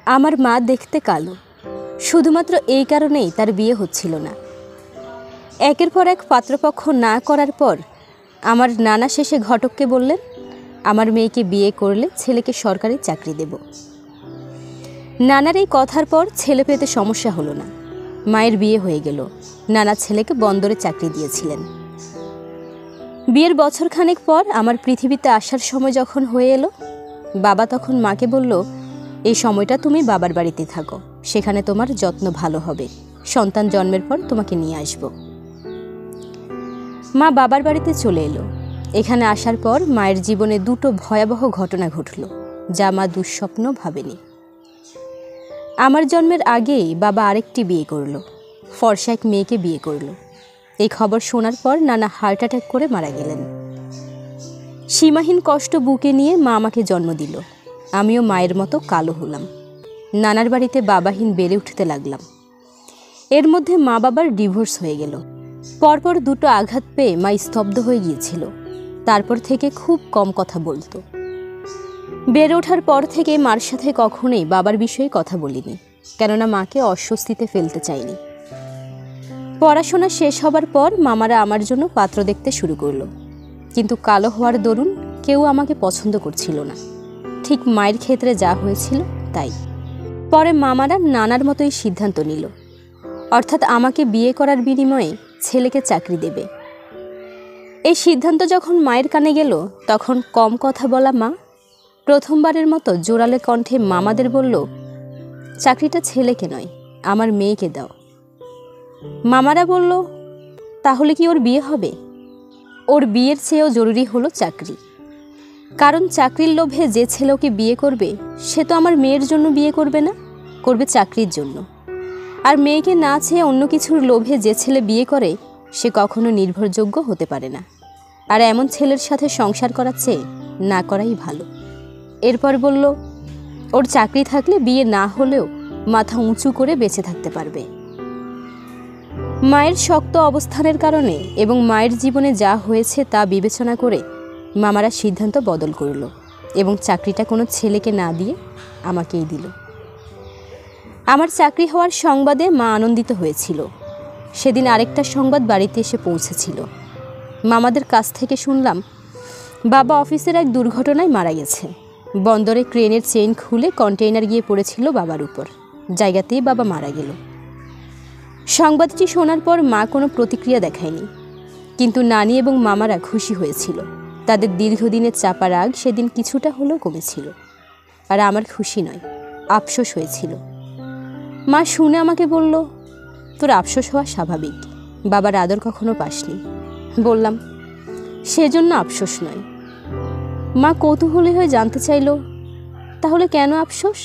আমার মা দেখতে কালো, শুধুমাত্র এই কারণেই তার বিয়ে হচ্ছিল না। একের পর এক পাত্রপক্ষ না করার পর আমার নানা শেষে ঘটককে বললেন, আমার মেয়েকে বিয়ে করলে ছেলেকে সরকারি চাকরি দেব। নানার এই কথার পর ছেলে পেতে সমস্যা হলো না, মায়ের বিয়ে হয়ে গেল। নানা ছেলেকে বন্দরে চাকরি দিয়েছিলেন। বিয়ের বছরখানেক পর আমার পৃথিবীতে আসার সময় যখন হয়ে এলো, বাবা তখন মাকে বলল, এই সময়টা তুমি বাবার বাড়িতে থাকো, সেখানে তোমার যত্ন ভালো হবে, সন্তান জন্মের পর তোমাকে নিয়ে আসব। মা বাবার বাড়িতে চলে এলো। এখানে আসার পর মায়ের জীবনে দুটো ভয়াবহ ঘটনা ঘটল, যা মা দুঃস্বপ্ন ভাবেনি। আমার জন্মের আগেই বাবা আরেকটি বিয়ে করলো, ফর্সা এক মেয়েকে বিয়ে করলো। এই খবর শোনার পর নানা হার্ট অ্যাটাক করে মারা গেলেন। সীমাহীন কষ্ট বুকে নিয়ে মা আমাকে জন্ম দিল। আমিও মায়ের মতো কালো হলাম। নানার বাড়িতে বাবাহীন বেড়ে উঠতে লাগলাম। এর মধ্যে মা বাবার ডিভোর্স হয়ে গেল। পরপর দুটো আঘাত পেয়ে মা স্তব্ধ হয়ে গিয়েছিল। তারপর থেকে খুব কম কথা বলতো। বেড়ে ওঠার পর থেকে মার সাথে কখনোই বাবার বিষয়ে কথা বলিনি, কেননা মাকে অস্বস্তিতে ফেলতে চাইনি। পড়াশোনা শেষ হবার পর মামারা আমার জন্য পাত্র দেখতে শুরু করলো, কিন্তু কালো হওয়ার দরুন কেউ আমাকে পছন্দ করছিল না। ঠিক মায়ের ক্ষেত্রে যা হয়েছিল তাই। পরে মামারা নানার মতোই সিদ্ধান্ত নিল, অর্থাৎ আমাকে বিয়ে করার বিনিময়ে ছেলেকে চাকরি দেবে। এই সিদ্ধান্ত যখন মায়ের কানে গেল, তখন কম কথা বলা মা প্রথমবারের মতো জোরালো কণ্ঠে মামাদের বলল, চাকরিটা ছেলেকে নয়, আমার মেয়েকে দাও। মামারা বলল, তাহলে কি ওর বিয়ে হবে? ওর বিয়ের চেয়েও জরুরি হলো চাকরি, কারণ চাকরির লোভে যে ছেলে ওকে বিয়ে করবে, সে তো আমার মেয়ের জন্য বিয়ে করবে না, করবে চাকরির জন্য। আর মেয়েকে না চেয়ে অন্য কিছুর লোভে যে ছেলে বিয়ে করে, সে কখনো নির্ভরযোগ্য হতে পারে না। আর এমন ছেলের সাথে সংসার করার চেয়ে না করাই ভালো। এরপর বলল, ওর চাকরি থাকলে বিয়ে না হলেও মাথা উঁচু করে বেঁচে থাকতে পারবে। মায়ের শক্ত অবস্থানের কারণে এবং মায়ের জীবনে যা হয়েছে তা বিবেচনা করে মামারা সিদ্ধান্ত বদল করল এবং চাকরিটা কোনো ছেলেকে না দিয়ে আমাকেই দিল। আমার চাকরি হওয়ার সংবাদে মা আনন্দিত হয়েছিল। সেদিন আরেকটা সংবাদ বাড়িতে এসে পৌঁছেছিল। মামাদের কাছ থেকে শুনলাম, বাবা অফিসের এক দুর্ঘটনায় মারা গেছে। বন্দরে ক্রেনের চেইন খুলে কন্টেইনার গিয়ে পড়েছিল বাবার উপর, জায়গাতেই বাবা মারা গেল। সংবাদটি শোনার পর মা কোনো প্রতিক্রিয়া দেখায়নি, কিন্তু নানি এবং মামারা খুশি হয়েছিল। তাদের দীর্ঘদিনের চাপা রাগ সেদিন কিছুটা হলেও কমেছিল। আর আমার খুশি নয়, আফসোস হয়েছিল। মা শুনে আমাকে বলল, তোর আফসোস হওয়া স্বাভাবিক, বাবার আদর কখনো পাসনি। বললাম, সেজন্য আফসোস নয়। মা কৌতূহলী হয়ে জানতে চাইল, তাহলে কেন আফসোস?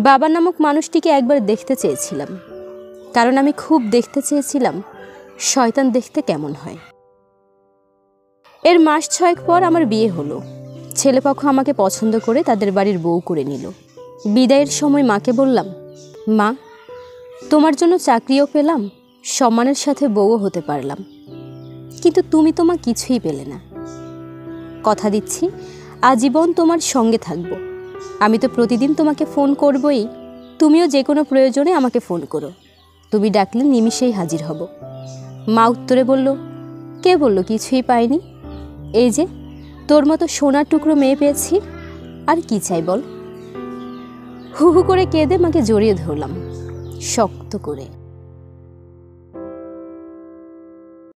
বাবা নামক মানুষটিকে একবার দেখতে চেয়েছিলাম, কারণ আমি খুব দেখতে চেয়েছিলাম শয়তান দেখতে কেমন হয়। এর মাস 6 পর আমার বিয়ে হলো। ছেলেপক্ষ আমাকে পছন্দ করে তাদের বাড়ির বউ করে নিল। বিদায়ের সময় মাকে বললাম, মা, তোমার জন্য চাকরিও পেলাম, সম্মানের সাথে বউও হতে পারলাম, কিন্তু তুমি তোমার কিছুই পেলে না। কথা দিচ্ছি আজীবন তোমার সঙ্গে থাকবো। আমি তো প্রতিদিন তোমাকে ফোন করবই, তুমিও যে কোনো প্রয়োজনে আমাকে ফোন করো। তুমি ডাকলে নিমিষেই হাজির হব। মা উত্তরে বলল, কে বলল কিছুই পাইনি? এই যে তোর মতো সোনার টুকরো মেয়ে পেয়েছি, আর কি চাই বল? হু হু করে কেঁদে মাকে জড়িয়ে ধরলাম শক্ত করে।